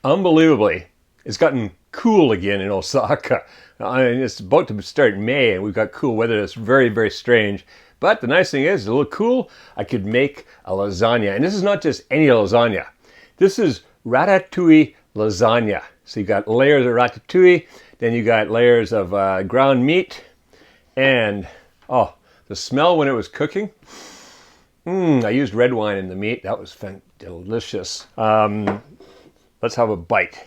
Unbelievably, it's gotten cool again in Osaka. I mean, it's about to start May and we've got cool weather. That's very, very strange. But the nice thing is, it's a little cool. I could make a lasagna. And this is not just any lasagna. This is Ratatouille Lasagna. So you've got layers of ratatouille, then you got layers of ground meat, and oh, the smell when it was cooking. I used red wine in the meat. That was delicious. Let's have a bite.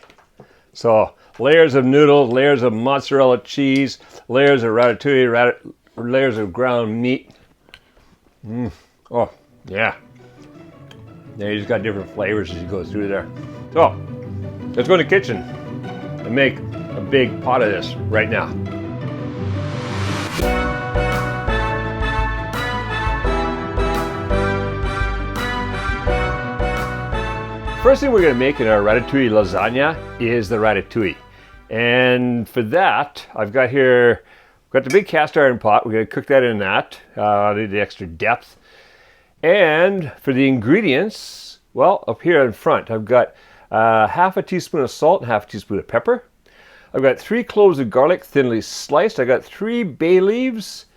So layers of noodles, layers of mozzarella cheese, layers of ratatouille, layers of ground meat. Oh, yeah. Then you just got different flavors as you go through there. So let's go in the kitchen and make a big pot of this right now. First thing we're going to make in our ratatouille lasagna is the ratatouille. And for that, I've got here, the big cast iron pot. We're going to cook that in that, the extra depth. And for the ingredients, well, up here in front, I've got half a teaspoon of salt and half a teaspoon of pepper. I've got 3 cloves of garlic thinly sliced. I've got 3 bay leaves.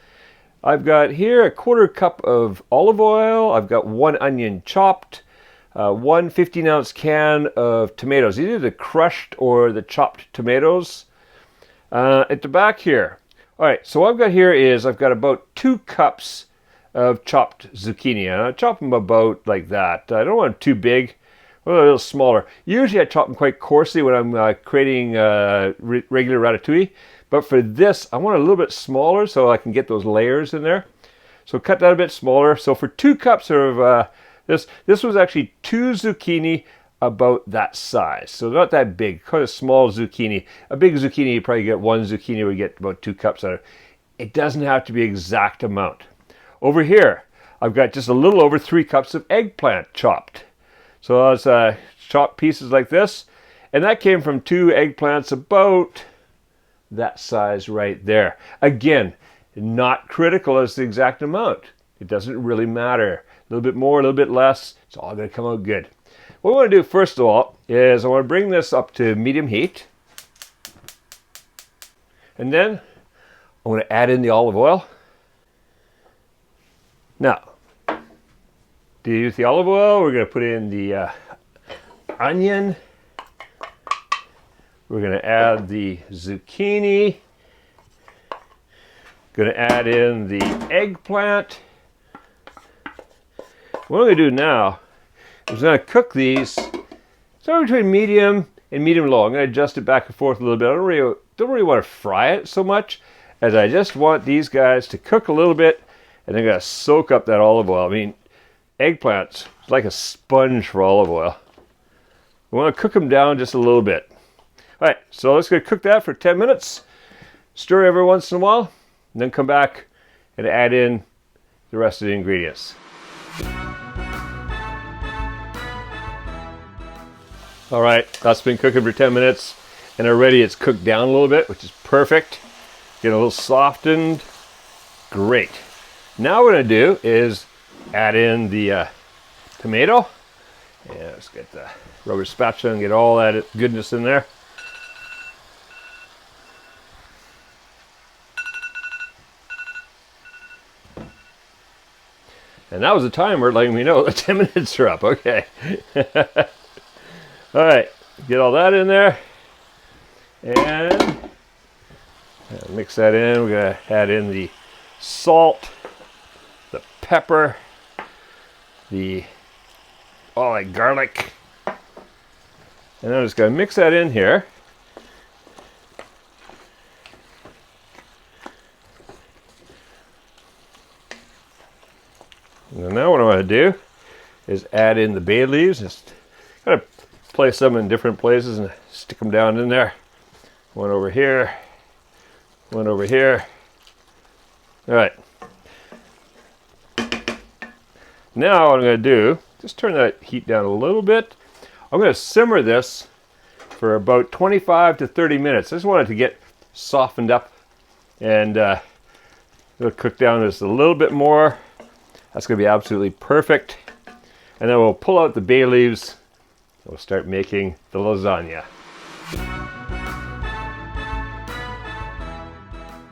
I've got here a 1/4 cup of olive oil. I've got 1 onion chopped. 1 15-ounce can of tomatoes, either the crushed or the chopped tomatoes. At the back here, all right, so what I've got here is I've got about 2 cups of chopped zucchini, and I chop them about like that. I don't want them too big, a little smaller. Usually I chop them quite coarsely when I'm creating regular ratatouille, but for this I want it a little bit smaller so I can get those layers in there. So cut that a bit smaller. So for 2 cups of this was actually 2 zucchini about that size. So not that big, quite a small zucchini. A big zucchini, you probably get 1 zucchini, we get about 2 cups out of it. It doesn't have to be exact amount. Over here, I've got just a little over 3 cups of eggplant chopped. So it's chopped pieces like this. And that came from 2 eggplants about that size right there. Again, not critical as the exact amount. It doesn't really matter. A little bit more, a little bit less, it's all going to come out good. What I want to do first of all is I want to bring this up to medium heat. And then I want to add in the olive oil. Now, to use the olive oil, we're going to put in the onion. We're going to add the zucchini. Going to add in the eggplant. What I'm going to do now is I'm going to cook these somewhere between medium and medium-low. I'm going to adjust it back and forth a little bit. I don't really want to fry it so much, as I just want these guys to cook a little bit, and they're going to soak up that olive oil. I mean, eggplants, it's like a sponge for olive oil. We want to cook them down just a little bit. All right, so let's go cook that for 10 minutes. Stir every once in a while, and then come back and add in the rest of the ingredients. All right, that's been cooking for 10 minutes, and already it's cooked down a little bit, which is perfect. Getting a little softened. Great. Now what I'm going to do is add in the tomato. Yeah, let's get the rubber spatula and get all that goodness in there. And that was a timer letting me know that 10 minutes are up. Okay. All right, get all that in there. And mix that in. We're going to add in the salt, the pepper, all that garlic. And I'm just going to mix that in here. And now what I want to do is add in the bay leaves. Just kind of place them in different places and stick them down in there. One over here, one over here. All right. Now what I'm going to do, just turn that heat down a little bit. I'm going to simmer this for about 25 to 30 minutes. I just want it to get softened up, and it'll cook down just a little bit more. That's going to be absolutely perfect. And then we'll pull out the bay leaves we'll start making the lasagna.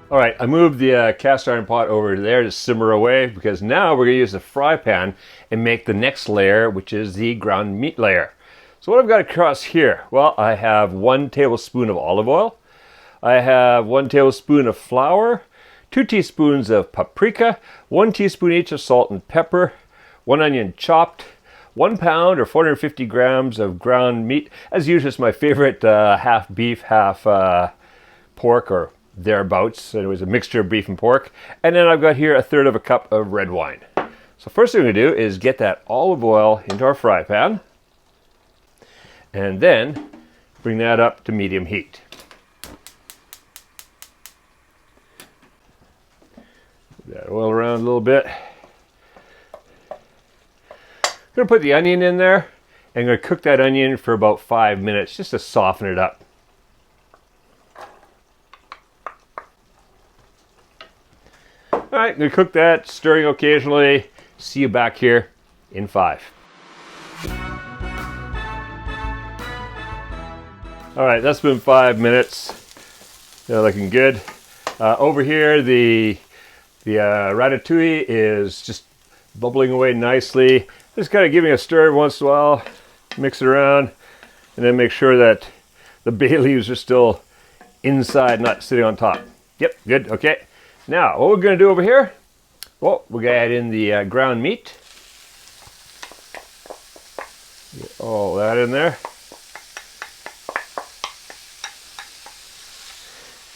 All right, I moved the cast iron pot over there to simmer away because now we're gonna use the fry pan and make the next layer, which is the ground meat layer. So what I've got across here, well, I have 1 tablespoon of olive oil. I have 1 tablespoon of flour, 2 teaspoons of paprika, 1 teaspoon each of salt and pepper, 1 onion chopped, 1 pound or 450 grams of ground meat. As usual, it's my favorite, half beef, half pork, or thereabouts. It was a mixture of beef and pork. And then I've got here 1/3 of a cup of red wine. So first thing we're gonna do is get that olive oil into our fry pan, and then bring that up to medium heat. Move that oil around a little bit. I'm gonna put the onion in there, and I'm gonna cook that onion for about 5 minutes just to soften it up. All right, I'm gonna cook that, stirring occasionally. See you back here in 5. All right, that's been 5 minutes. They're looking good. Over here, the ratatouille is just bubbling away nicely. Just kind of giving a stir once in a while, mix it around, and then make sure that the bay leaves are still inside, not sitting on top. Yep, good, okay. Now, what we're gonna do over here, well, we're gonna add in the ground meat. Get all that in there.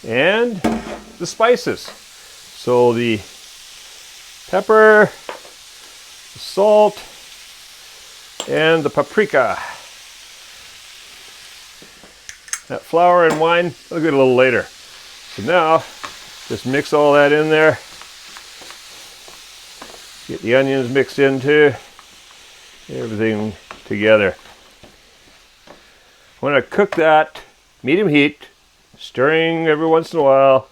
And the spices. So the pepper, the salt, and the paprika. That flour and wine, I'll get a little later. So now, just mix all that in there. Get the onions mixed into everything together. I'm going to cook that medium heat, stirring every once in a while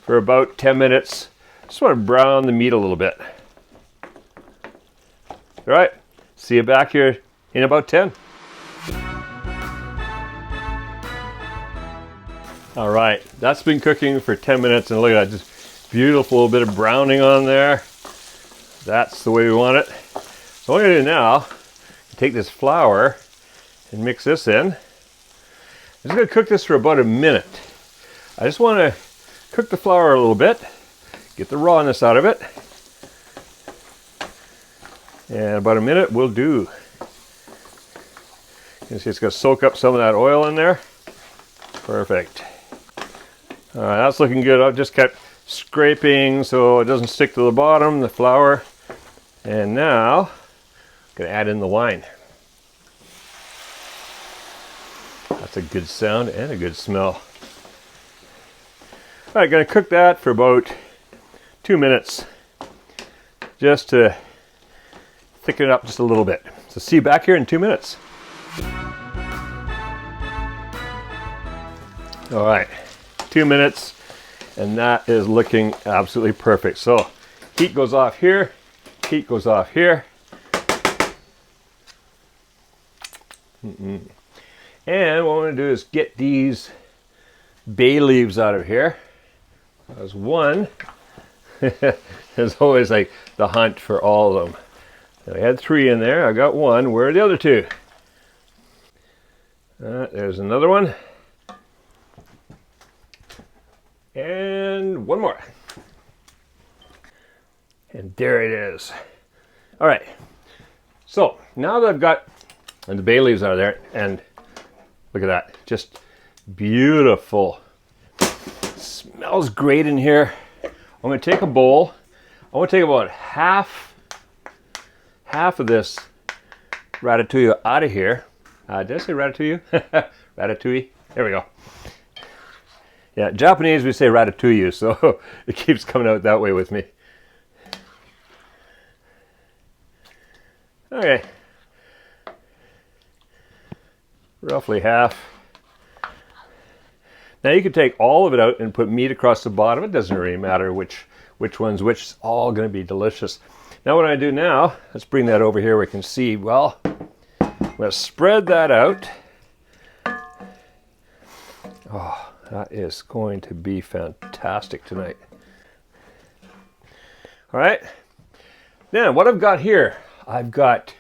for about 10 minutes. Just want to brown the meat a little bit. All right, see you back here in about 10. All right, that's been cooking for 10 minutes, and look at that, just beautiful bit of browning on there. That's the way we want it. So what I'm gonna do now, take this flour and mix this in. I'm just gonna cook this for about a minute. I just wanna cook the flour a little bit, get the rawness out of it. And about a minute will do. You can see it's gonna soak up some of that oil in there. Perfect. All right, that's looking good. I've just kept scraping so it doesn't stick to the bottom, the flour. And now, I'm gonna add in the wine. That's a good sound and a good smell. All right, gonna cook that for about 2 minutes, just to thicken it up just a little bit. So see you back here in 2 minutes. All right, 2 minutes, and that is looking absolutely perfect. So heat goes off here, heat goes off here. And what I'm gonna do is get these bay leaves out of here. There's one. There's always like the hunt for all of them. I had 3 in there, I got 1. Where are the other 2? There's another one. And 1 more. And there it is. All right. So now that I've got the bay leaves out of there, and look at that, just beautiful. Smells great in here. I'm going to take a bowl. I'm going to take about half of this ratatouille out of here. Did I say ratatouille? Ratatouille. There we go. Yeah, Japanese we say ratatouille, so it keeps coming out that way with me. Okay. Roughly half. Now you could take all of it out and put meat across the bottom. It doesn't really matter which one's which. It's all going to be delicious. Now what I do now, let's bring that over here where we can see, well, going to spread that out. Oh, that is going to be fantastic tonight. All right. Now, what I've got here, I've got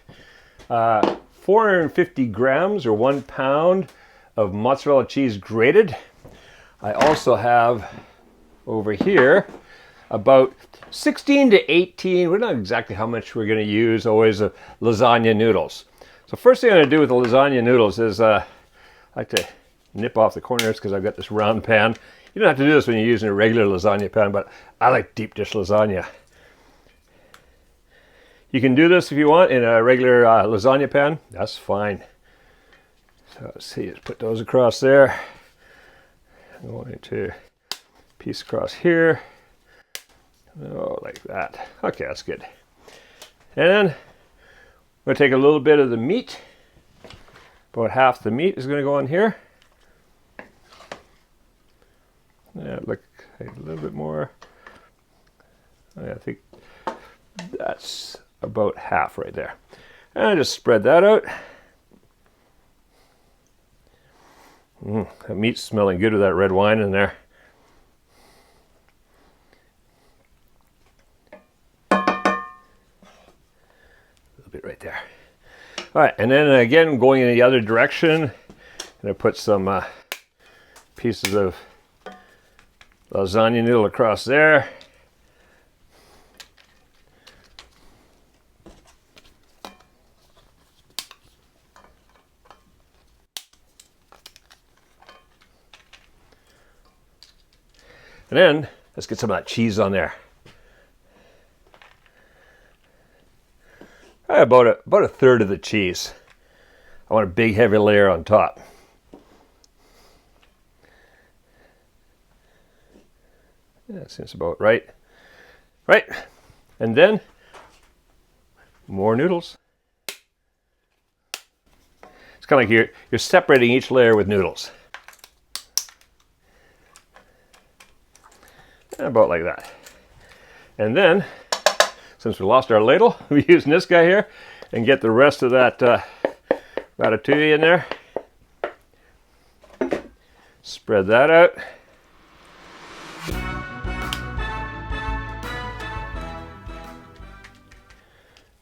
450 grams or 1 pound of mozzarella cheese grated. I also have over here about 16 to 18, we're not exactly how much we're going to use, always lasagna noodles. So first thing I'm going to do with the lasagna noodles is I like to nip off the corners because I've got this round pan. You don't have to do this when you're using a regular lasagna pan, but I like deep dish lasagna. You can do this if you want in a regular lasagna pan, that's fine. So let's see, let's put those across there. I'm going to piece across here. Oh, like that. Okay, that's good. And I'm going to take a little bit of the meat. About half the meat is going to go on here. Yeah, look a little bit more. I think that's about half right there. And I just spread that out. That meat's smelling good with that red wine in there. A little bit right there. All right, and then again, going in the other direction, I'm going to put some pieces of lasagna noodle across there. And then let's get some of that cheese on there. About a third of the cheese. I want a big heavy layer on top. Yeah, that seems about right. Right, and then more noodles. It's kind of like you're separating each layer with noodles. About like that. And then, since we lost our ladle, we're using this guy here and get the rest of that ratatouille in there. Spread that out.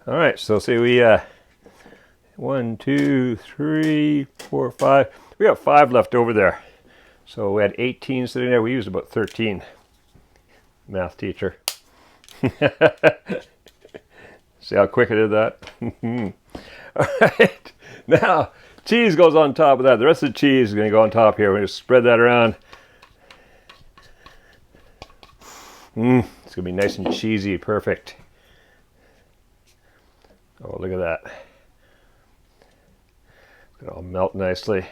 All right, so see we 1, 2, 3, 4, 5. We got 5 left over there. So we had 18 sitting there. We used about 13. Math teacher. See how quick I did that? All right. Now, cheese goes on top of that. The rest of the cheese is going to go on top here. We're going to spread that around. It's going to be nice and cheesy. Perfect. Oh, look at that. It'll all melt nicely.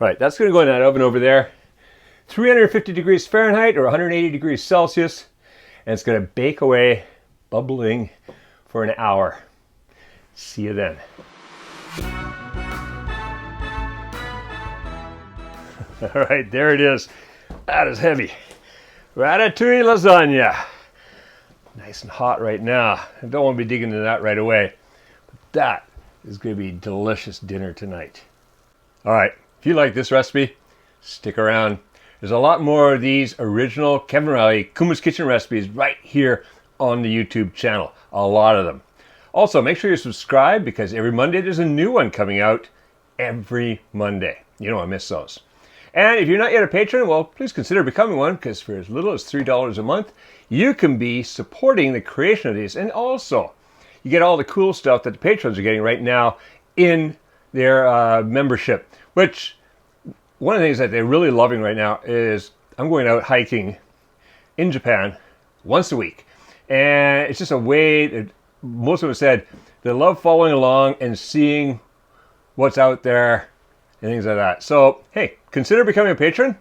All right, that's going to go in that oven over there. 350 degrees Fahrenheit or 180 degrees Celsius, and it's going to bake away, bubbling for an hour. See you then. All right, there it is. That is heavy. Ratatouille lasagna. Nice and hot right now. I don't want to be digging into that right away. But that is going to be delicious dinner tonight. All right, if you like this recipe, stick around. There's a lot more of these original Kevin Riley Kuma's Kitchen recipes right here on the YouTube channel. A lot of them. Also, make sure you subscribe because every Monday there's a new one coming out every Monday. You don't want to miss those. And if you're not yet a patron, well, please consider becoming one because for as little as $3 a month, you can be supporting the creation of these. And also, you get all the cool stuff that the patrons are getting right now in their membership, which one of the things that they're really loving right now is I'm going out hiking in Japan once a week. And it's just a way that most of them said they love following along and seeing what's out there and things like that. So, hey, consider becoming a patron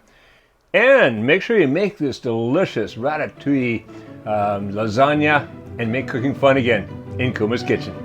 and make sure you make this delicious ratatouille lasagna and make cooking fun again in Kuma's Kitchen.